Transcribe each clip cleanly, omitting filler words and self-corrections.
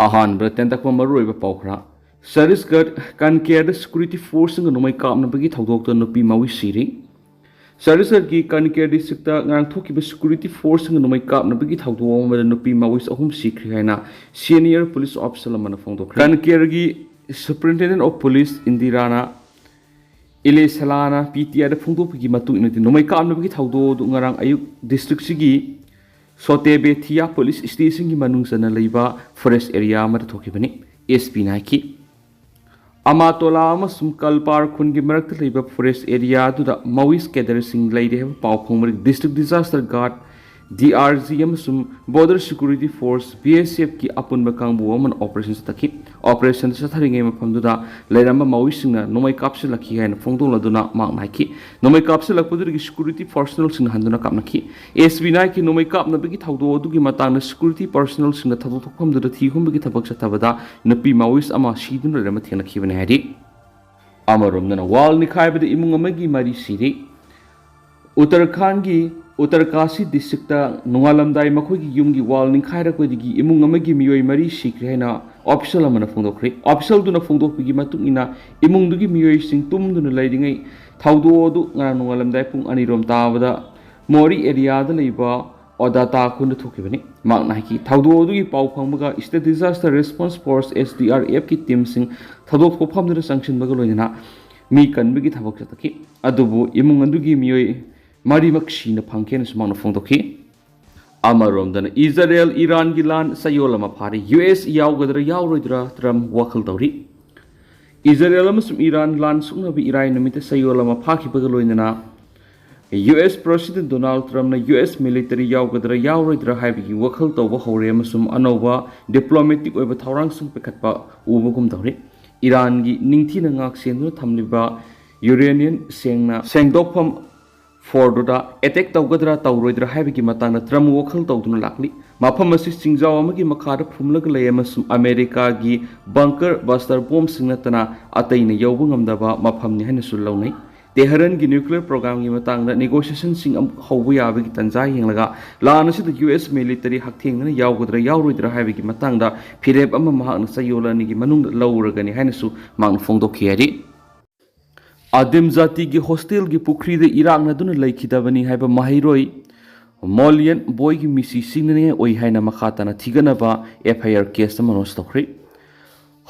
अहानब तेंतक मरुब Pokhara Sarisgat kan care security force ng numay kaap na bagi thawdok to Nupi mawi sire. Sarisgat ki kan care district ngang thoki ba security force ng numay kaap na bagi thawdok mo Nupi mawi sa ahum sikri hay na senior police officer laman na fongdok. Kan care gi superintendent of police Indirana Ile Salana PTI da fongdok pagi matung ina numay kaap na bagi thawdok ngarang ayuk district sigi Sotebe Thia police station gi manung sa na leiba forest area ma thoki bani SP Nike Amatola amasum kalpar khungi marakta leiba forest area duda mawis cadre sing leide have pau phongmari district disaster guard DRG amasum border security force BSF ki apunba kangbu aman operations taki operation sa tharingai mafam duda leiramba mawis singna nomai kapse lakhi haina phongdong laduna mak naiki nomai kapse lakpadu gi security personnel singna handuna kapnaki SB Nike nomai kapna bagi thawdo dugi matangna security personnel singna thawdo thokpham duda thi hum bagi thabak satabada napi mawis ama sidun rema thena khibane hadi amarom na wal nikhai bada imung amagi mari sire Uttarakhand gi Uttarkasi district nungalamdai makhoi gi yumgi wal ningkhaira ko digi imung amagi miyoi mari sikre na official amana phongdokri official duna phongdokpigi matungina imung dugi miyoi sing tumduna leidingai thawdo du ngara nungalamdai pung anirom tabada mori area da leiba odata khun thokibani makna ki thawdo dugi pau phangbaga state disaster response force SDRF ki team sing thadok phophamduna sanction baga loina mi kanbigi thabak sataki adubu imung andugi miyoi Mari makshina pangken sumang na fongdoki. Amarom dan Isreal-Iran gilan sayola mapari US yaw gadra yaw roidra tram wakal tawri. Israel amasum Iran lan sungna bi iray namita sayola mapaki bagaloinana. US President Donald Trump na US military yaw gadra yaw roidra haibigi wakal taw bahawre amasum anova diplomatic oiba thawrang sung pekatpa ubagum tawri. Iran gi ningthi na ngak sendu thamliba Uranian sengna sengdokpham Forduda attack tawgadra tawroidra haibigi matangna Trump wakal tawduna lakli mafam asi singjaw amagi makhara phumlaga lay amasum America gi bunker buster bomb singnatana ataina yawbu ngamdaba mafamni hana sullawnai Tehran gi nuclear program gi matangna negotiation sing hawbu yabagi tanja yenglaga lana sida US military hakthengna yawgadra yawroidra haibigi matangda phireb ama mahakna sayolani gi manung lawragani hana su mang phongdokhiari Adim Zati ki hostel ki pukri de Iraq na duna laikidabani haiba mahiroi Molian boy ki misi singne oi haina makhata na thigana ba FIR case manos tokri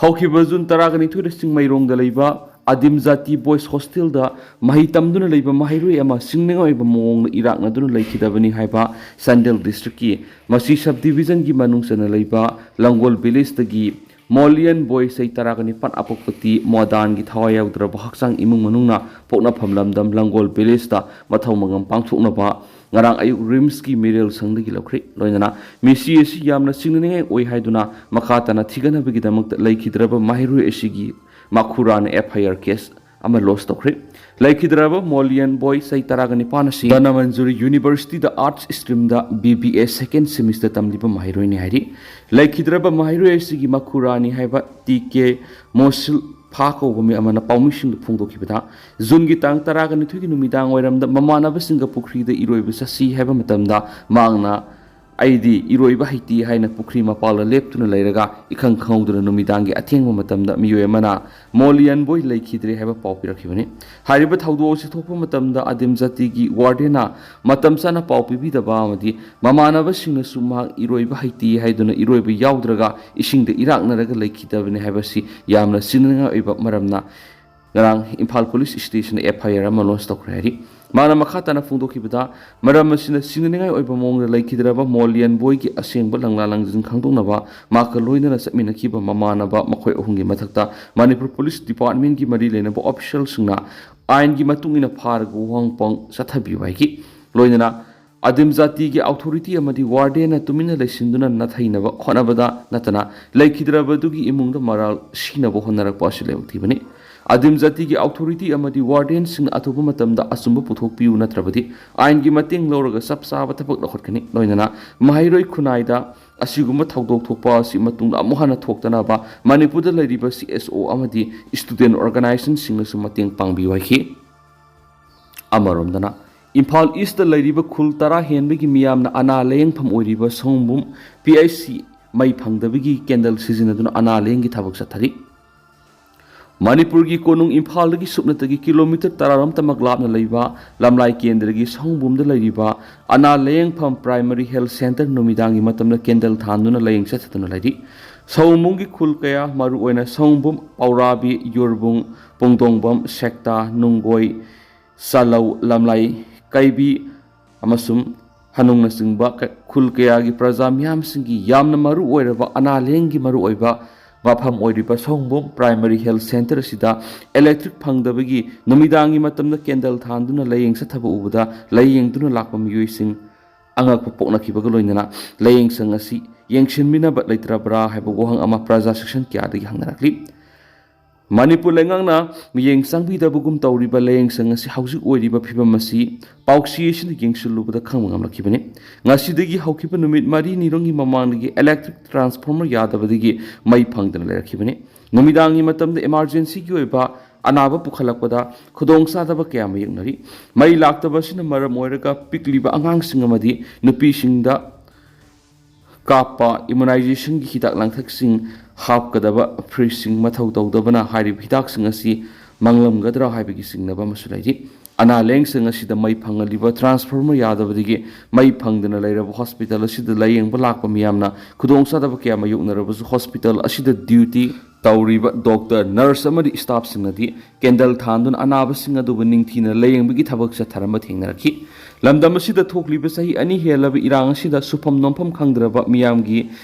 Hauki bazun taragani thu sing mairong da leiba Adim Zati boys hostel da mahitam duna leiba mahiroi ama singne oi ba mong na Iraq na duna laikidabani haiba Sandel district ki masi subdivision ki manung sana leiba Langol village da gi Molian boy say taragani pan apokpati modan gi thawaya udra bahaksang imung manungna pokna phamlamdam Langol village ta mathau mangam pangthukna ba ngarang ayuk rims ki mirel sangdagi lokri loinana misi esi yamna singne oi haiduna makhata na thigana bigi damak laikhidraba mahiru esigi makhurana FIR case ama loss tokri laikhidraba Molian boy say taragani panasi dana manjuri university the arts stream da BBA second semester tamliba mahiru ni hari laikhidraba mahiru esigi makhurani haiba TK mosul Pako gumi amana paumising phongdokibada zungi tang taragani thugi numidang oiramda mamanaba singa pukri da iroiba sasi haiba matamda mangna aidi iroiba haiti haina pukri mapala leptuna leiraga ikhang khangduna numidangi athengma matamda miyoi amana Molian boy laikhidre haiba paupirakibani hariba thawdo si thokpa matamda Adim Zati gi wardena matamsana paupibi da ba amadi mamanaba singna suma iroiba haiti haiduna iroiba yawdraga isingda iraknaraga laikhidabani haiba si yamna sinanga oiba maramna ngarang Imphal police station FIR ama launch tokhrari mana makhata na phongdokibada maram asina sinningai oiba mong laikhidraba Molian boy ki asengba langla langjin khangdongnaba maka loina na samina kiba mamanaba makhoi ohungi mathakta Manipur police department ki mari lenaba official singna ain gi matungina phargu hongpong sathabi waigi loina Adim Zati ki authority amadi warden na tumina leisinduna nathainaba khonabada natana laikhidraba dugi imungda maral sinaba honarak pasilewtibani Adim Zati ki authority amadi warden sing athuba matamda asumba puthokpiu natrabadi ain gi mating lawraga sapsaba thapak lakhotkani loinana mahairoi khunaida asiguma thawdok thokpa si matung amuhana thoktana ba Manipur da leiriba CSO amadi student organization sing su mating pangbi wahi amaromdana Imphal East da leiriba khul tara henbegi miyamna ana leyeng pham oiriba songbum PIC ꯃꯩ ꯐꯪꯗꯕꯒꯤ candle ꯁꯤꯖꯤꯟꯅꯗꯨꯅ ꯑꯅꯥ ꯂꯥꯌꯦꯡꯒꯤ ꯊꯕꯛ ꯆꯠꯊꯔꯤ ꯃꯅꯤꯄꯨꯔꯒꯤ ꯀꯣꯅꯨꯡ ꯏꯝꯐꯥꯜꯗꯒꯤ ꯁꯨꯞꯅꯇꯒꯤ ꯀꯤꯂꯣꯃꯤꯇꯔ 10 ꯂꯥꯞꯅ ꯂꯩꯕ ꯂꯝꯂꯥꯏ ꯀꯦꯟꯗ꯭ꯔꯒꯤ ꯁꯪꯕꯨꯝꯗ ꯂꯩꯔꯤꯕ ꯑꯅꯥ ꯂꯥꯌꯦꯡꯐꯝ ꯄ꯭ꯔꯥꯏꯃꯔꯤ ꯍꯦꯜꯊ ꯁꯦꯟꯇꯔ ꯅꯨꯃꯤꯗꯥꯡꯒꯤ ꯃꯇꯝꯗ ꯀꯦꯟꯗꯜ ꯊꯥꯟꯗꯨꯅ ꯂꯥꯌꯦꯡ ꯆꯠꯊꯗꯨꯅ ꯂꯩꯔꯤ ꯁꯑꯣꯡꯕꯨꯡꯒꯤ ꯈꯨꯜ ꯀꯌꯥ ꯃꯔꯨꯑꯣꯏꯅ ꯁꯑꯣꯡꯕꯨꯝ ꯄꯥꯎꯔꯥꯕꯤ ꯌꯨꯔꯕꯨꯡ ꯄꯣꯡꯗꯣꯡꯕꯝ ꯁꯦꯛꯇꯥ ꯅꯨꯡꯒꯣꯏ ꯆꯥꯂꯧ ꯂꯝꯂꯥꯏ ꯀꯩꯕꯤ ꯑꯃꯁꯨꯡ ꯍꯅꯨꯡꯅꯆꯤꯡꯕ ꯈꯨꯜ ꯀꯌꯥꯒꯤ ꯄ꯭ꯔꯖꯥ ꯃꯤꯌꯥꯝꯁꯤꯡꯒꯤ ꯌꯥꯝꯅ ꯃꯔꯨ ꯑꯣꯏꯔꯕ ꯑꯅꯥ ꯂꯥꯌꯦꯡꯒꯤ ꯃꯔꯨ ꯑꯣꯏꯕ ꯃꯐꯝ ꯑꯣꯏꯔꯤꯕ ꯁꯑꯣꯡꯕꯨꯝ ꯄ꯭ꯔꯥꯏꯃꯔꯤ ꯍꯦꯜꯊ ꯁꯦꯟꯇꯔ ꯑꯁꯤꯗ ꯏꯂꯦꯛꯇ꯭ꯔꯤꯛ ꯐꯪꯗꯕꯒꯤ ꯅꯨꯃꯤꯗꯥꯡꯒꯤ ꯃꯇꯝꯗ ꯀꯦꯟꯗꯜ ꯊꯥꯟꯗꯨꯅ ꯂꯥꯌꯦꯡ ꯆꯠꯊꯕ ꯎꯕꯗ ꯂꯥꯌꯦꯡꯗꯨꯅ ꯂꯥꯛꯄ ꯃꯤꯑꯣꯏꯁꯤꯡ ꯑꯉꯛꯄ ꯄꯣꯛꯅꯈꯤꯕꯒ ꯂꯣꯏꯅꯅ ꯂꯥꯌꯦꯡꯁꯪ ꯑꯁꯤ ꯌꯦꯡꯁꯤꯟꯕꯤꯅꯕ ꯂꯩꯇ꯭ꯔꯕ꯭ꯔꯥ ꯍꯥꯏꯕ ꯋꯥꯍꯪ ꯑꯃ ꯄ꯭ꯔꯖꯥ ꯁꯦꯛꯁꯟ ꯀꯌꯥꯗꯒꯤ ꯍꯪꯅꯔꯛꯂꯤ ꯃꯅꯤꯄꯨꯔ ꯂꯩꯉꯥꯛꯅ ꯃꯤꯠꯌꯦꯡ ꯆꯪꯕꯤꯗꯕꯒꯨꯝ ꯇꯧꯔꯤꯕ ꯂꯥꯌꯦꯡꯁꯪ ꯑꯁꯤ ꯍꯧꯖꯤꯛ ꯑꯣꯏꯔꯤꯕ ꯐꯤꯕꯝ ꯑꯁꯤ ꯄꯥꯎꯆꯦ ꯑꯁꯤꯅ ꯌꯦꯡꯁꯤꯜꯂꯨꯕꯗ ꯈꯪꯕ ꯉꯝꯂꯛꯈꯤꯕꯅꯤ ꯉꯁꯤꯗꯒꯤ ꯍꯧꯈꯤꯕ ꯅꯨꯃꯤꯠ 4-5ꯒꯤ ꯃꯃꯥꯡꯗꯒꯤ ꯏꯂꯦꯛꯇ꯭ꯔꯤꯛ ꯇ꯭ꯔꯥꯟꯁꯐꯣꯔꯃꯔ ꯌꯥꯗꯕꯗꯒꯤ ꯃꯩ ꯐꯪꯗꯅ ꯂꯩꯔꯛꯈꯤꯕꯅꯤ ꯅꯨꯃꯤꯗꯥꯡꯒꯤ ꯃꯇꯝꯗ ꯏꯃꯥꯔꯖꯦꯟꯁꯤꯒꯤ ꯑꯣꯏꯕ ꯑꯅꯥꯕ ꯄꯨꯈꯠꯂꯛꯄꯗ ꯈꯨꯗꯣꯡꯆꯥꯗꯕ ꯀꯌꯥ ꯃꯥꯌꯣꯛꯅꯔꯤ ꯃꯩ ꯂꯥꯛꯇꯕ ꯑꯁꯤꯅ ꯃꯔꯝ ꯑꯣꯏꯔꯒ ꯄꯤꯛꯂꯤꯕ ꯑꯉꯥꯡꯁꯤꯡ ꯑꯃꯗꯤ ꯅꯨꯄꯤꯁꯤꯡꯗ ꯀꯥꯞꯄ ꯏꯝꯃꯨꯅꯥꯏꯖꯦꯁꯟꯒꯤ ꯍꯤꯗꯥꯛ ꯂꯥꯡꯊꯛꯁꯤꯡ ꯍꯥꯞꯀꯗꯕ ꯐ꯭ꯔꯤꯖꯁꯤꯡ ꯃꯊꯧ ꯇꯧꯗꯕꯅ ꯍꯥꯏꯔꯤꯕ ꯍꯤꯗꯥꯛꯁꯤꯡ ꯑꯁꯤ ꯃꯥꯡꯂꯝꯒꯗ꯭ꯔꯥ ꯍꯥꯏꯕꯒꯤ ꯆꯤꯡꯅꯕ ꯑꯃꯁꯨ ꯂꯩꯔꯤ ꯑꯅꯥ ꯂꯥꯌꯦꯡꯁꯪ ꯑꯁꯤꯗ ꯃꯩ ꯐꯪꯍꯜꯂꯤꯕ ꯇ꯭ꯔꯥꯟꯁꯐꯣꯔꯃꯔ ꯌꯥꯗꯕꯗꯒꯤ ꯃꯩ ꯐꯪꯗꯅ ꯂꯩꯔꯕ ꯍꯣꯁꯄꯤꯇꯥꯜ ꯑꯁꯤꯗ ꯂꯥꯌꯦꯡꯕ ꯂꯥꯛꯄ ꯃꯤꯌꯥꯝꯅ ꯈꯨꯗꯣꯡꯆꯥꯗꯕ ꯀꯌꯥ ꯃꯥꯌꯣꯛꯅꯔꯕꯁꯨ ꯍꯣꯁꯄꯤꯇꯥꯜ ꯑꯁꯤꯗ ꯗ꯭ꯌꯨꯇꯤ ꯇꯧꯔꯤꯕ ꯗꯣꯛꯇꯔ ꯅꯔꯁ ꯑꯃꯗꯤ ꯁ꯭ꯇꯥꯐꯁꯤꯡꯅꯗꯤ ꯀꯦꯟꯗꯜ ꯊꯥꯟꯗꯨꯅ ꯑꯅꯥꯕꯁꯤꯡ ꯑꯗꯨꯕꯨ ꯅꯤꯡꯊꯤꯅ ꯂꯥꯌꯦꯡꯕꯒꯤ ꯊꯕꯛ ꯆꯠꯊꯔꯝꯕ ꯊꯦꯡꯅꯔꯛꯈꯤ ꯂꯝꯗꯝ ꯑꯁꯤꯗ ꯊꯣꯛꯂꯤꯕ ꯆꯍꯤ 2 ꯍꯦꯜꯂꯕ ꯏꯔꯥꯡ ꯑꯁꯤꯗ ꯁꯨꯐꯝ ꯅꯣꯝꯐꯝ ꯈꯪꯗ꯭ꯔꯕ ꯃꯤꯌꯥꯝꯒꯤ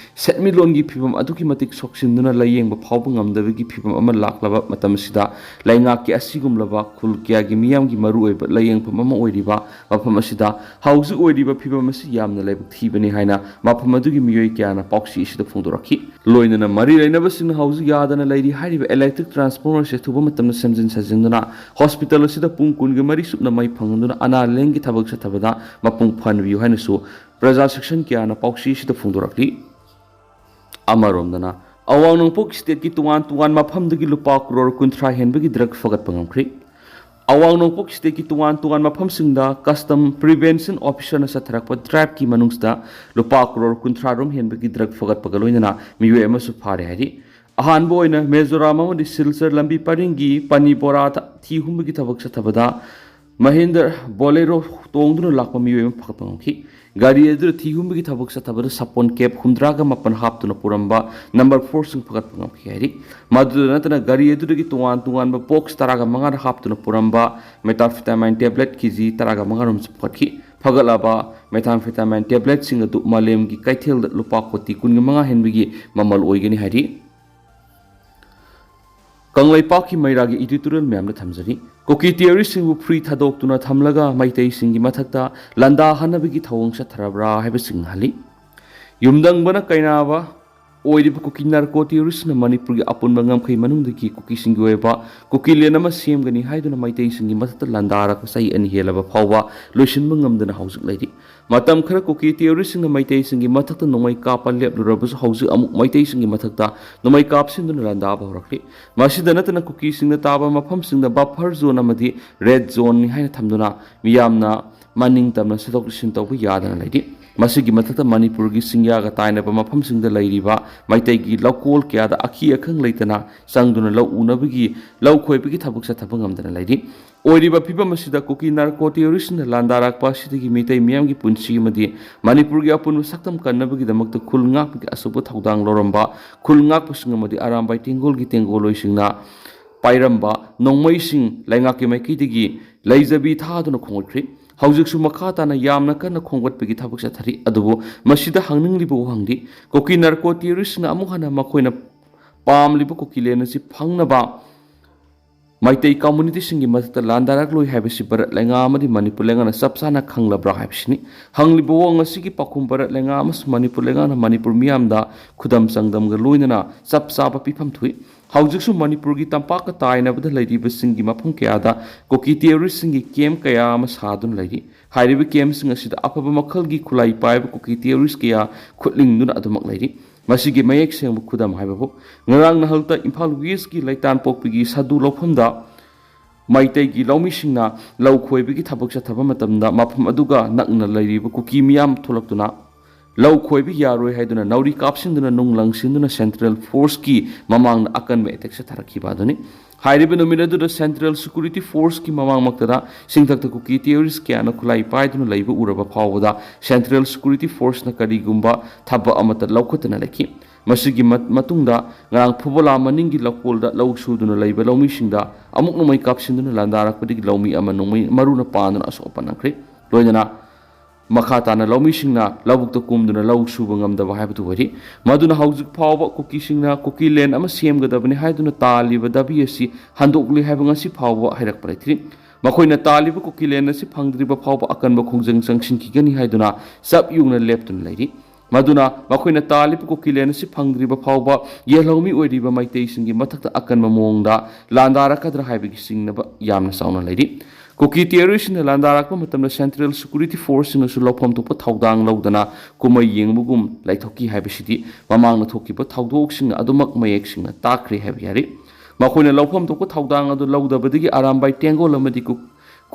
ꯁꯦꯟꯃꯤꯠꯂꯣꯟꯒꯤ ꯐꯤꯕꯝ ꯑꯗꯨꯛꯀꯤ ꯃꯇꯤꯛ ꯁꯣꯛꯆꯤꯟꯗꯨꯅ ꯂꯥꯌꯦꯡꯕ ꯐꯥꯎꯕ ꯉꯝꯗꯕꯒꯤ ꯐꯤꯕꯝ ꯑꯃ ꯂꯥꯛꯂꯕ ꯃꯇꯝ ꯑꯁꯤꯗ ꯂꯩꯉꯥꯛꯀꯤ ꯑꯁꯤꯒꯨꯝꯂꯕ ꯈꯨꯜ ꯀꯌꯥꯒꯤ ꯃꯤꯌꯥꯝꯒꯤ ꯃꯔꯨꯑꯣꯏꯕ ꯂꯥꯌꯦꯡꯐꯝ ꯑꯃ ꯑꯣꯏꯔꯤꯕ ꯃꯐꯝ ꯑꯁꯤꯗ ꯍꯧꯖꯤꯛ ꯑꯣꯏꯔꯤꯕ ꯐꯤꯕꯝ ꯑꯁꯤ ꯌꯥꯝꯅ ꯂꯥꯏꯕꯛ ꯊꯤꯕꯅꯤ ꯍꯥꯏꯅ ꯃꯐꯝ ꯑꯗꯨꯒꯤ ꯃꯤꯑꯣꯏ ꯀꯌꯥꯅ ꯄꯥꯎꯆꯦ ꯑꯁꯤꯗ ꯐꯣꯡꯗꯣꯔꯛꯈꯤ ꯂꯣꯏꯅꯅ ꯃꯔꯤ ꯂꯩꯅꯕꯁꯤꯡꯅ ꯍꯧꯖꯤꯛ ꯌꯥꯗꯅ ꯂꯩꯔꯤ ꯍꯥꯏꯔꯤꯕ ꯏꯂꯦꯛꯇ꯭ꯔꯤꯛ ꯇ꯭ꯔꯥꯟꯁꯐꯣꯔꯃꯔ ꯑꯁꯤ ꯑꯊꯨꯕ ꯃꯇꯝꯗ ꯁꯦꯝꯖꯤꯟ ꯁꯥꯖꯤꯟꯗꯨꯅ ꯍꯣꯁꯄꯤꯇꯥꯜ ꯑꯁꯤꯗ ꯄꯨꯡ 24 ꯁꯨꯞꯅ ꯃꯩ ꯐꯪꯍꯟꯗꯨꯅ ꯑꯅꯥ ꯂꯥꯌꯦꯡꯒꯤ ꯊꯕꯛ ꯆꯠꯊꯕꯗ ꯃꯄꯨꯡ ꯐꯥꯍꯟꯕꯤꯌꯨ ꯍꯥꯏꯅꯁꯨ ꯄ꯭ꯔꯖꯥ ꯁꯦꯛꯁꯟ ꯀꯌꯥꯅ ꯄꯥꯎꯆꯦ ꯑꯁꯤꯗ ꯐꯣꯡꯗꯣꯔꯛꯂꯤ ꯑꯃꯔꯣꯝꯗꯅ ꯑꯋꯥꯡ ꯅꯣꯡꯄꯣꯛ ꯁ꯭ꯇꯦꯠꯀꯤ ꯇꯣꯉꯥꯟ ꯃꯐꯝꯗꯒꯤ ꯂꯨꯄꯥ ꯀ꯭ꯔꯣꯔ 60 ꯍꯦꯟꯕꯒꯤ ꯗ꯭ꯔꯒ ꯐꯒꯠꯄ ꯉꯝꯈ꯭ꯔꯤ ꯑꯋꯥꯡ ꯅꯣꯡꯄꯣꯛ ꯁ꯭ꯇꯦꯠꯀꯤ ꯇꯣꯉꯥꯟ ꯃꯐꯝꯁꯤꯡꯗ ꯀꯁꯇꯝ ꯄ꯭ꯔꯤꯚꯦꯟꯁꯟ ꯑꯣꯐꯤꯁꯔꯅ ꯆꯠꯊꯔꯛꯄ ꯗ꯭ꯔꯥꯏꯕꯀꯤ ꯃꯅꯨꯡꯗ ꯂꯨꯄꯥ ꯀ꯭ꯔꯣꯔ 60 ꯔꯣꯝ ꯍꯦꯟꯕꯒꯤ ꯗ꯭ꯔꯒ ꯐꯒꯠꯄꯒ ꯂꯣꯏꯅꯅ ꯃꯤꯑꯣꯏ ꯑꯃꯁꯨ ꯐꯥꯔꯦ ꯍꯥꯏꯔꯤ ꯑꯍꯥꯟꯕ ꯑꯣꯏꯅ ꯃꯤꯖꯣꯔꯥꯝ ꯑꯃꯗꯤ ꯁꯤꯜꯆꯔ ꯂꯝꯕꯤ ꯄꯔꯤꯡꯒꯤ ꯄꯅꯤ ꯕꯣꯔꯥꯗ ꯊꯤ ꯍꯨꯝꯕꯒꯤ ꯊꯕꯛ ꯆꯠꯊꯕꯗ ꯃꯍꯦꯟꯗ꯭ꯔ ꯕꯣꯂꯦꯔꯣ ꯇꯣꯡꯗꯨꯅ ꯂꯥꯛꯄ ꯃꯤꯑꯣꯏ ꯑꯃ ꯐꯒꯠꯄ ꯉꯝꯈꯤ ꯒꯥꯔꯤ ꯑꯗꯨꯗ ꯊꯤ ꯍꯨꯝꯕꯒꯤ ꯊꯕꯛ ꯆꯠꯊꯕꯗ ꯁꯥꯄꯣꯟ ꯀꯦꯞ 67 ꯍꯥꯞꯇꯨꯅ ꯄꯨꯔꯝꯕ ꯅꯝꯕꯔ 4ꯁꯤꯡ ꯐꯒꯠꯄ ꯉꯝꯈꯤ ꯍꯥꯏꯔꯤ ꯃꯗꯨꯗ ꯅꯠꯇꯅ ꯒꯥꯔꯤ ꯑꯗꯨꯗꯒꯤ ꯇꯣꯉꯥꯟꯕ ꯕꯣꯛꯁ 15 ꯍꯥꯞꯇꯨꯅ ꯄꯨꯔꯝꯕ ꯃꯦꯊꯥꯝꯐꯦꯇꯥꯃꯥꯏꯟ ꯇꯦꯕ꯭ꯂꯦꯠ ꯀꯦꯖꯤ 15 ꯔꯣꯝꯁꯨ ꯐꯒꯠꯈꯤ ꯐꯒꯠꯂꯕ ꯃꯦꯊꯥꯝꯐꯦꯇꯥꯃꯥꯏꯟ ꯇꯦꯕ꯭ꯂꯦꯠꯁꯤꯡ ꯑꯗꯨ ꯃꯥꯂꯦꯝꯒꯤ ꯀꯩꯊꯦꯜꯗ ꯂꯨꯄꯥ ꯀꯣꯇꯤ 25 ꯍꯦꯟꯕꯒꯤ ꯃꯃꯜ ꯑꯣꯏꯒꯅꯤ ꯍꯥꯏꯔꯤ ꯀꯪꯂꯩꯄꯥꯛꯀꯤ ꯃꯩꯔꯥꯒꯤ ꯏꯗꯤꯇꯣꯔꯤꯌꯦꯜ ꯃꯌꯥꯝꯗ ꯊꯝꯖꯔꯤ ꯀꯨꯀꯤ ꯇꯤꯌꯔꯤꯁꯤꯡꯕꯨ ꯐ꯭ꯔꯤ ꯊꯥꯗꯣꯛꯇꯨꯅ ꯊꯝꯂꯒ ꯃꯩꯇꯩꯁꯤꯡꯒꯤ ꯃꯊꯛꯇ ꯂꯥꯟꯗꯥꯍꯟꯅꯕꯒꯤ ꯊꯧꯑꯣꯡ ꯆꯠꯊꯔꯕ꯭ꯔꯥ ꯍꯥꯏꯕ ꯆꯤꯡꯅꯍꯜꯂꯤ ꯌꯨꯝꯗꯪꯕꯅ ꯀꯩꯅꯥꯕ ꯑꯣꯏꯔꯤꯕ ꯀꯨꯀꯤ ꯅꯥꯔꯀꯣ ꯇꯤꯌꯔꯤꯁꯅ ꯃꯅꯤꯄꯨꯔꯒꯤ ꯑꯄꯨꯟꯕ ꯉꯝꯈꯩ ꯃꯅꯨꯡꯗꯒꯤ ꯀꯨꯀꯤꯁꯤꯡꯒꯤ ꯑꯣꯏꯕ ꯀꯨꯀꯤꯂꯦꯟ ꯑꯃ ꯁꯦꯝꯒꯅꯤ ꯍꯥꯏꯗꯨꯅ ꯃꯩꯇꯩꯁꯤꯡꯒꯤ ꯃꯊꯛꯇ ꯂꯥꯟꯗꯥꯔꯛꯄ ꯆꯍꯤ 2 ꯍꯦꯜꯂꯕ ꯐꯥꯎꯕ ꯂꯣꯏꯁꯤꯟꯕ ꯉꯝꯗꯅ ꯍꯧꯖꯤꯛ ꯂꯩꯔꯤ ꯃꯇꯝ ꯈꯔ ꯀꯨꯀꯤ ꯇꯤꯌꯔꯤꯁꯤꯡꯅ ꯃꯩꯇꯩꯁꯤꯡꯒꯤ ꯃꯊꯛꯇ ꯅꯣꯡꯃꯩ ꯀꯥꯞꯄ ꯂꯦꯞꯂꯨꯔꯕꯁꯨ ꯍꯧꯖꯤꯛ ꯑꯃꯨꯛ ꯃꯩꯇꯩꯁꯤꯡꯒꯤ ꯃꯊꯛꯇ ꯅꯣꯡꯃꯩ ꯀꯥꯞꯁꯤꯟꯗꯨꯅ ꯂꯥꯟꯗꯥꯕ ꯍꯧꯔꯛꯂꯤ ꯃꯁꯤꯗ ꯅꯠꯇꯅ ꯀꯨꯀꯤꯁꯤꯡꯅ ꯇꯥꯕ ꯃꯐꯝꯁꯤꯡꯗ ꯕꯐꯔ ꯖꯣꯟ ꯑꯃꯗꯤ ꯔꯦꯗ ꯖꯣꯟꯅꯤ ꯍꯥꯏꯅ ꯊꯝꯗꯨꯅ ꯃꯤꯌꯥꯝꯅ ꯃꯅꯤꯡꯇꯝꯅ ꯆꯠꯊꯣꯛ ꯆꯠꯁꯤꯟ ꯇꯧꯕ ꯌꯥꯗꯅ ꯂꯩꯔꯤ ꯃꯁꯤꯒꯤ ꯃꯊꯛꯇ ꯃꯅꯤꯄꯨꯔꯒꯤ ꯆꯤꯡꯌꯥꯒ ꯇꯥꯏꯅꯕ ꯃꯐꯝꯁꯤꯡꯗ ꯂꯩꯔꯤꯕ ꯃꯩꯇꯩꯒꯤ ꯂꯧꯀꯣꯜ ꯀꯌꯥꯗ ꯑꯈꯤ ꯑꯈꯪ ꯂꯩꯇꯅ ꯆꯪꯗꯨꯅ ꯂꯧ ꯎꯅꯕꯒꯤ ꯂꯧ ꯈꯣꯏꯕꯒꯤ ꯊꯕꯛ ꯆꯠꯊꯕ ꯉꯝꯗꯅ ꯂꯩꯔꯤ ꯑꯣꯏꯔꯤꯕ ꯐꯤꯕꯝ ꯑꯁꯤꯗ ꯀꯨꯀꯤ ꯅꯥꯔꯀꯣ ꯇꯤꯌꯔꯤꯁꯅ ꯂꯥꯟꯗꯥꯔꯛꯄ ꯑꯁꯤꯗꯒꯤ ꯃꯤꯇꯩ ꯃꯤꯌꯥꯝꯒꯤ ꯄꯨꯟꯁꯤ ꯑꯃꯗꯤ ꯃꯅꯤꯄꯨꯔꯒꯤ ꯑꯄꯨꯟꯕ ꯁꯛꯇꯝ ꯀꯟꯅꯕꯒꯤꯗꯃꯛꯇ ꯈꯨꯜ ꯉꯥꯛꯄꯒꯤ ꯑꯆꯧꯕ ꯊꯧꯗꯥꯡ ꯂꯧꯔꯝꯕ ꯈꯨꯜ ꯉꯥꯛꯄꯁꯤꯡ ꯑꯃꯗꯤ ꯑꯔꯥꯝꯕꯥꯏ ꯇꯦꯡꯒꯣꯜꯒꯤ ꯇꯦꯡꯒꯣꯜꯂꯣꯏꯁꯤꯡꯅ ꯄꯥꯏꯔꯝꯕ ꯅꯣꯡꯃꯩꯁꯤꯡ ꯂꯩꯉꯥꯛꯀꯤ ꯃꯥꯏꯀꯩꯗꯒꯤ ꯂꯩꯖꯕꯤ ꯊꯥꯗꯨꯅ ꯈꯣꯡꯒꯠꯈ꯭ꯔꯤ ꯍꯧꯖꯤꯛꯁꯨ ꯃꯈꯥ ꯇꯥꯅ ꯌꯥꯝꯅ ꯀꯟꯅ ꯈꯣꯡꯒꯠꯄꯒꯤ ꯊꯕꯛ ꯆꯠꯊꯔꯤ ꯑꯗꯨꯕꯨ ꯃꯁꯤꯗ ꯍꯪꯅꯤꯡꯂꯤꯕ ꯋꯥꯍꯪꯗꯤ ꯀꯨꯀꯤ ꯅꯥꯔꯀꯣ ꯇꯤꯌꯔꯤꯁꯅ ꯑꯃꯨꯛ ꯍꯟꯅ ꯃꯈꯣꯏꯅ ꯄꯥꯝꯂꯤꯕ ꯀꯨꯀꯤꯂꯦꯟ ꯑꯁꯤ ꯐꯪꯅꯕ ꯃꯩꯇꯩ ꯀꯝꯃꯨꯅꯤꯇꯤꯁꯤꯡꯒꯤ ꯃꯊꯛꯇ ꯂꯥꯟꯗꯥꯔꯛꯂꯣꯏ ꯍꯥꯏꯕꯁꯤ ꯚꯥꯔꯠ ꯂꯩꯉꯥꯛ ꯑꯃꯗꯤ ꯃꯅꯤꯄꯨꯔ ꯂꯩꯉꯥꯛꯅ ꯆꯞ ꯆꯥꯅ ꯈꯪꯂꯕ꯭ꯔꯥ ꯍꯥꯏꯕꯁꯤꯅꯤ ꯍꯪꯂꯤꯕ ꯋꯥꯍꯪ ꯑꯁꯤꯒꯤ ꯄꯥꯎꯈꯨꯝ ꯚꯥꯔꯠ ꯂꯩꯉꯥꯛ ꯑꯃꯁꯨꯡ ꯃꯅꯤꯄꯨꯔ ꯂꯩꯉꯥꯛꯅ ꯃꯅꯤꯄꯨꯔ ꯃꯤꯌꯥꯝꯗ ꯈꯨꯗꯝ ꯆꯥꯡꯗꯝꯒ ꯂꯣꯏꯅꯅ ꯆꯞ ꯆꯥꯕ ꯄꯤꯐꯝ ꯊꯣꯛꯏ ꯍꯧꯖꯤꯛꯁꯨ ꯃꯅꯤꯄꯨꯔꯒꯤ ꯇꯝꯄꯥꯛꯀ ꯇꯥꯏꯅꯕꯗ ꯂꯩꯔꯤꯕꯁꯤꯡꯒꯤ ꯃꯐꯝ ꯀꯌꯥꯗ ꯀꯨꯀꯤ ꯇꯤꯌꯔꯤꯁꯁꯤꯡꯒꯤ ꯀꯦꯝꯞ ꯀꯌꯥ ꯑꯃ ꯁꯥꯗꯨꯅ ꯂꯩꯔꯤ ꯍꯥꯏꯔꯤꯕ ꯀꯦꯝꯞꯁꯤꯡ ꯑꯁꯤꯗ ꯑꯐꯕ ꯃꯈꯜꯒꯤ ꯈꯨꯠꯂꯥꯏ ꯄꯥꯏꯕ ꯀꯨꯀꯤ ꯇꯤꯌꯔꯤꯁ ꯀꯌꯥ ꯈꯨꯠꯂꯤꯡꯗꯨꯅ ꯑꯗꯨꯃꯛ ꯂꯩꯔꯤ ꯃꯁꯤꯒꯤ ꯃꯌꯦꯛ ꯁꯦꯡꯕ ꯈꯨꯗꯝ ꯍꯥꯏꯕꯕꯨ ꯉꯔꯥꯡ ꯅꯍꯥꯜꯇ ꯏꯝꯐꯥꯜ ꯋꯦꯁꯀꯤ ꯂꯩꯇꯥꯟꯄꯣꯛꯄꯤꯒꯤ ꯁꯥꯗꯨ ꯂꯧꯐꯝꯗ ꯃꯩꯇꯩꯒꯤ ꯂꯧꯃꯤꯁꯤꯡꯅ ꯂꯧ ꯈꯣꯏꯕꯒꯤ ꯊꯕꯛ ꯆꯠꯊꯕ ꯃꯇꯝꯗ ꯃꯐꯝ ꯑꯗꯨꯒ ꯅꯛꯅ ꯂꯩꯔꯤꯕ ꯀꯨꯀꯤ ꯃꯤꯌꯥꯝ ꯊꯣꯛꯂꯛꯇꯨꯅ ꯂꯧ ꯈꯣꯏꯕ ꯌꯥꯔꯣꯏ ꯍꯥꯏꯗꯨꯅ ꯅꯥꯎꯔꯤ ꯀꯥꯞꯁꯤꯟꯗꯨꯅ ꯅꯨꯡ ꯂꯪꯁꯤꯟꯗꯨꯅ ꯁꯦꯟꯇ꯭ꯔꯦꯜ ꯐꯣꯔꯁꯀꯤ ꯃꯃꯥꯡꯗ ꯑꯀꯟꯕ ꯑꯦꯇꯦꯛꯁꯦ ꯊꯥꯔꯛꯈꯤꯕ ꯑꯗꯨꯅꯤ ꯍꯥꯏꯔꯤꯕ ꯅꯨꯃꯤꯠ ꯑꯗꯨꯗ ꯁꯦꯟꯇ꯭ꯔꯦꯜ ꯁꯦꯀ꯭ꯌꯨꯔꯤꯇꯤ ꯐꯣꯔꯁꯀꯤ ꯃꯃꯥꯡꯃꯛꯇꯗ ꯆꯤꯡꯊꯛꯇ ꯀꯨꯀꯤ ꯇꯦꯔꯣꯔꯤꯁ ꯀꯌꯥꯅ ꯈꯨꯠꯂꯥꯏ ꯄꯥꯏꯗꯨꯅ ꯂꯩꯕ ꯎꯔꯕ ꯐꯥꯎꯕꯗ ꯁꯦꯟꯇ꯭ꯔꯦꯜ ꯁꯦꯀ꯭ꯌꯨꯔꯤꯇꯤ ꯐꯣꯔꯁꯅ ꯀꯔꯤꯒꯨꯝꯕ ꯊꯕꯛ ꯑꯃꯠꯇ ꯂꯧꯈꯠꯇꯅ ꯂꯩꯈꯤ ꯃꯁꯤꯒꯤ ꯃꯇꯨꯡꯗ ꯉꯔꯥꯡ ꯐꯨꯕꯣꯂꯥ ꯃꯅꯤꯡꯒꯤ ꯂꯧꯀꯣꯜꯗ ꯂꯧ ꯁꯨꯗꯨꯅ ꯂꯩꯕ ꯂꯧꯃꯤꯁꯤꯡꯗ ꯑꯃꯨꯛ ꯅꯣꯡꯃꯩ ꯀꯥꯞꯁꯤꯟꯗꯨꯅ ꯂꯥꯟꯗꯥꯔꯛꯄꯗꯒꯤ ꯂꯧꯃꯤ ꯑꯃ ꯅꯣꯡꯃꯩ ꯃꯔꯨꯅ ꯄꯥꯟꯗꯨꯅ ꯑꯁꯣꯛ ꯑꯄꯟ ꯅꯪꯈ꯭ꯔꯦ ꯂꯣꯏꯅꯅ ꯃꯈꯥ ꯇꯥꯅ ꯂꯧꯃꯤꯁꯤꯡꯅ ꯂꯧꯕꯨꯛꯇ ꯀꯨꯝꯗꯨꯅ ꯂꯧ ꯁꯨꯕ ꯉꯝꯗꯕ ꯍꯥꯏꯕꯗꯨ ꯑꯣꯏꯔꯤ ꯃꯗꯨꯅ ꯍꯧꯖꯤꯛ ꯐꯥꯎꯕ ꯀꯨꯀꯤꯁꯤꯡꯅ ꯀꯨꯀꯤ ꯂꯦꯟ ꯑꯃ ꯁꯦꯝꯒꯗꯕꯅꯤ ꯍꯥꯏꯗꯨꯅ ꯇꯥꯜꯂꯤꯕ ꯗꯥꯕꯤ ꯑꯁꯤ ꯍꯟꯗꯣꯛꯂꯤ ꯍꯥꯏꯕ ꯉꯁꯤ ꯐꯥꯎꯕ ꯍꯥꯏꯔꯛꯄ ꯂꯩꯇ꯭ꯔꯤ ꯃꯈꯣꯏꯅ ꯇꯥꯜꯂꯤꯕ ꯀꯨꯀꯤ ꯂꯦꯟ ꯑꯁꯤ ꯐꯪꯗ꯭ꯔꯤꯕ ꯐꯥꯎꯕ ꯑꯀꯟꯕ ꯈꯣꯡꯖꯪ ꯆꯪꯁꯤꯟꯈꯤꯒꯅꯤ ꯍꯥꯏꯗꯨꯅ ꯆꯞ ꯌꯨꯡꯅ ꯂꯦꯞꯇꯨꯅ ꯂꯩꯔꯤ ꯃꯗꯨꯅ ꯃꯈꯣꯏꯅ ꯇꯥꯜꯂꯤꯕ ꯀꯨꯀꯤ ꯂꯦꯟ ꯑꯁꯤ ꯐꯪꯗ꯭ꯔꯤꯕ ꯐꯥꯎꯕ ꯌꯦꯜꯍꯧꯃꯤ ꯑꯣꯏꯔꯤꯕ ꯃꯩꯇꯩꯁꯤꯡꯒꯤ ꯃꯊꯛꯇ ꯑꯀꯟꯕ ꯃꯑꯣꯡꯗ ꯂꯥꯟꯗꯥꯔꯛꯀꯗ꯭ꯔꯥ ꯍꯥꯏꯕꯒꯤ ꯆꯤꯡꯅꯕ ꯌꯥꯝꯅ ꯆꯥꯎꯅ ꯂꯩꯔꯤ ꯀꯨꯀꯤ ꯇꯦꯔꯣꯔꯤꯁꯁꯤꯡꯅ ꯂꯥꯟꯗꯥꯔꯛꯄ ꯃꯇꯝꯗ ꯁꯦꯟꯇ꯭ꯔꯦꯜ ꯁꯦꯀ꯭ꯌꯨꯔꯤꯇꯤ ꯐꯣꯔꯁꯁꯤꯡꯅꯁꯨ ꯂꯧꯐꯝ ꯊꯣꯛꯄ ꯊꯧꯗꯥꯡ ꯂꯧꯗꯅ ꯀꯨꯝꯃꯩ ꯌꯦꯡꯕꯒꯨꯝ ꯂꯩꯊꯣꯛꯈꯤ ꯍꯥꯏꯕꯁꯤꯗꯤ ꯃꯃꯥꯡꯗ ꯊꯣꯛꯈꯤꯕ ꯊꯧꯗꯣꯛꯁꯤꯡꯅ ꯑꯗꯨꯃꯛ ꯃꯌꯦꯛ ꯁꯦꯡꯅ ꯇꯥꯛꯈ꯭ꯔꯦ ꯍꯥꯏꯕ ꯌꯥꯔꯤ ꯃꯈꯣꯏꯅ ꯂꯧꯐꯝ ꯊꯣꯛꯄ ꯊꯧꯗꯥꯡ ꯑꯗꯨ ꯂꯧꯗꯕꯗꯒꯤ ꯑꯔꯥꯝꯕꯥꯏ ꯇꯦꯡꯒꯣꯜ ꯑꯃꯗꯤ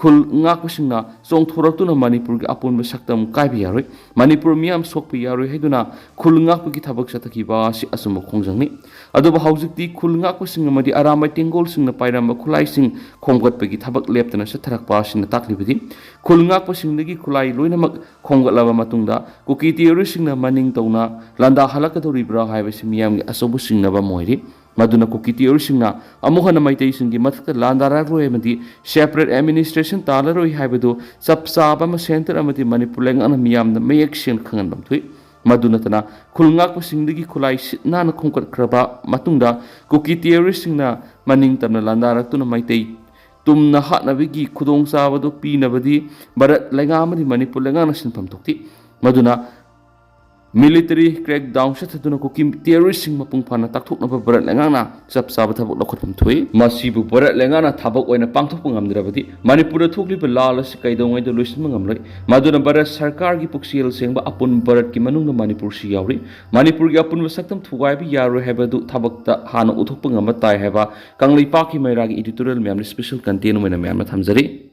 ꯈꯨꯜ ꯉꯥꯛꯄꯁꯤꯡꯅ ꯆꯣꯡꯊꯣꯔꯛꯇꯨꯅ ꯃꯅꯤꯄꯨꯔꯒꯤ ꯑꯄꯨꯟꯕ ꯁꯛꯇꯝ ꯀꯥꯏꯕ ꯌꯥꯔꯣꯏ ꯃꯅꯤꯄꯨꯔ ꯃꯤꯌꯥꯝ ꯁꯣꯛꯄ ꯌꯥꯔꯣꯏ ꯍꯥꯏꯗꯨꯅ ꯈꯨꯜ ꯉꯥꯛꯄꯒꯤ ꯊꯕꯛ ꯆꯠꯊꯈꯤꯕ ꯑꯁꯤ ꯑꯆꯨꯝꯕ ꯈꯣꯡꯖꯪꯅꯤ ꯑꯗꯨꯕꯨ ꯍꯧꯖꯤꯛꯇꯤ ꯈꯨꯜ ꯉꯥꯛꯄꯁꯤꯡ ꯑꯃꯗꯤ ꯑꯔꯥꯝꯕꯥꯏ ꯇꯦꯡꯒꯣꯜꯁꯤꯡꯅ ꯄꯥꯏꯔꯝꯕ ꯈꯨꯠꯂꯥꯏꯁꯤꯡ ꯈꯣꯝꯒꯠꯄꯒꯤ ꯊꯕꯛ ꯂꯦꯞꯇꯅ ꯆꯠꯊꯔꯛꯄ ꯑꯁꯤꯅ ꯇꯥꯛꯂꯤꯕꯗꯤ ꯈꯨꯜ ꯉꯥꯛꯄꯁꯤꯡꯗꯒꯤ ꯈꯨꯠꯂꯥꯏ ꯂꯣꯏꯅꯃꯛ ꯈꯣꯝꯒꯠꯂꯕ ꯃꯇꯨꯡꯗ ꯀꯨꯀꯤ ꯇꯦꯔꯣꯔꯤꯁꯁꯤꯡꯅ ꯃꯅꯤꯡ ꯇꯧꯅ ꯂꯥꯟꯗꯥꯍꯜꯂꯛꯀꯗꯧꯔꯤꯕ꯭ꯔꯥ ꯍꯥꯏꯕꯁꯤ ꯃꯤꯌꯥꯝꯒꯤ ꯑꯆꯧꯕ ꯆꯤꯡꯅꯕ ꯑꯃ ꯑꯣꯏꯔꯤ ꯃꯗꯨꯅ ꯀꯨꯀꯤ ꯇꯦꯔꯣꯔꯤꯁꯁꯤꯡꯅ ꯑꯃꯨꯛ ꯍꯟꯅ ꯃꯩꯇꯩꯁꯤꯡꯒꯤ ꯃꯊꯛꯇ ꯂꯥꯟꯗꯥꯔꯔꯣꯏ ꯑꯃꯗꯤ ꯁꯦꯄꯔꯦꯠ ꯑꯦꯗꯃꯤꯅꯤꯁꯇ꯭ꯔꯦꯁꯟ ꯇꯥꯜꯂꯔꯣꯏ ꯍꯥꯏꯕꯗꯨ ꯆꯞ ꯆꯥꯕ ꯑꯃ ꯁꯦꯟꯇꯔ ꯑꯃꯗꯤ ꯃꯅꯤꯄꯨꯔ ꯂꯩꯉꯥꯛꯅ ꯃꯤꯌꯥꯝꯗ ꯃꯌꯦꯛ ꯁꯦꯡꯅ ꯈꯪꯍꯟꯕ ꯊꯣꯛꯏ ꯃꯗꯨ ꯅꯠꯇꯅ ꯈꯨꯜ ꯉꯥꯛꯄꯁꯤꯡꯗꯒꯤ ꯈꯨꯠꯂꯥꯏ ꯁꯤꯠ ꯅꯥꯟꯅ ꯈꯣꯝꯒꯠꯈ꯭ꯔꯕ ꯃꯇꯨꯡꯗ ꯀꯨꯀꯤ ꯇꯦꯔꯣꯔꯤꯁꯁꯤꯡꯅ ꯃꯅꯤꯡ ꯇꯝꯅ ꯂꯥꯟꯗꯥꯔꯛꯇꯨꯅ ꯃꯩꯇꯩ ꯇꯨꯝꯅ ꯍꯥꯠꯅꯕꯒꯤ ꯈꯨꯗꯣꯡꯆꯥꯕꯗꯨ ꯄꯤꯅꯕꯗꯤ ꯚꯥꯔꯠ ꯂꯩꯉꯥꯛ ꯑꯃꯗꯤ ꯃꯅꯤꯄꯨꯔ ꯂꯩꯉꯥꯛꯅ ꯁꯤꯟꯐꯝ ꯊꯣꯛꯇꯤ ꯃꯗꯨꯅ ꯃꯤꯂꯤꯇꯔꯤ ꯀ꯭ꯔꯦꯛꯗꯥꯎꯟ ꯆꯠꯊꯗꯨꯅ ꯀꯨꯀꯤ ꯇꯦꯔꯣꯔꯤꯁꯁꯤꯡ ꯃꯄꯨꯡ ꯐꯥꯅ ꯇꯥꯛꯊꯣꯛꯅꯕ ꯚꯥꯔꯠ ꯂꯩꯉꯥꯛꯅ ꯆꯞ ꯆꯥꯕ ꯊꯕꯛ ꯂꯧꯈꯠꯐꯝ ꯊꯣꯛꯏ ꯃꯁꯤꯕꯨ ꯚꯥꯔꯠ ꯂꯩꯉꯥꯛꯅ ꯊꯕꯛ ꯑꯣꯏꯅ ꯄꯥꯡꯊꯣꯛꯄ ꯉꯝꯗ꯭ꯔꯕꯗꯤ ꯃꯅꯤꯄꯨꯔꯗ ꯊꯣꯛꯂꯤꯕ ꯂꯥꯜ ꯑꯁꯤ ꯀꯩꯗꯧꯉꯩꯗ ꯂꯣꯏꯁꯤꯟꯕ ꯉꯝꯂꯣꯏ ꯃꯗꯨꯅ ꯚꯥꯔꯠ ꯁꯔꯀꯥꯔꯒꯤ ꯄꯨꯛꯆꯦꯜ ꯁꯦꯡꯕ ꯑꯄꯨꯟꯕ ꯚꯥꯔꯠꯀꯤ ꯃꯅꯨꯡꯗ ꯃꯅꯤꯄꯨꯔꯁꯤ ꯌꯥꯎꯔꯤ ꯃꯅꯤꯄꯨꯔꯒꯤ ꯑꯄꯨꯟꯕ ꯁꯛꯇꯝ ꯊꯨꯒꯥꯏꯕ ꯌꯥꯔꯣꯏ ꯍꯥꯏꯕꯗꯨ ꯊꯕꯛꯇ ꯍꯥꯟꯅ ꯎꯠꯊꯣꯛꯄ ꯉꯝꯕ ꯇꯥꯏ ꯍꯥꯏꯕ ꯀꯪꯂꯩꯄꯥꯛꯀꯤ ꯃꯩꯔꯥꯒꯤ ꯏꯗꯤꯇꯣꯔꯤꯌꯦꯜ ꯃꯌꯥꯝꯅ ꯁ꯭ꯄꯦꯁꯦꯜ ꯀꯟꯇꯦꯟ ꯑꯣꯏꯅ ꯃꯌꯥꯝꯅ ꯊꯝꯖꯔꯤ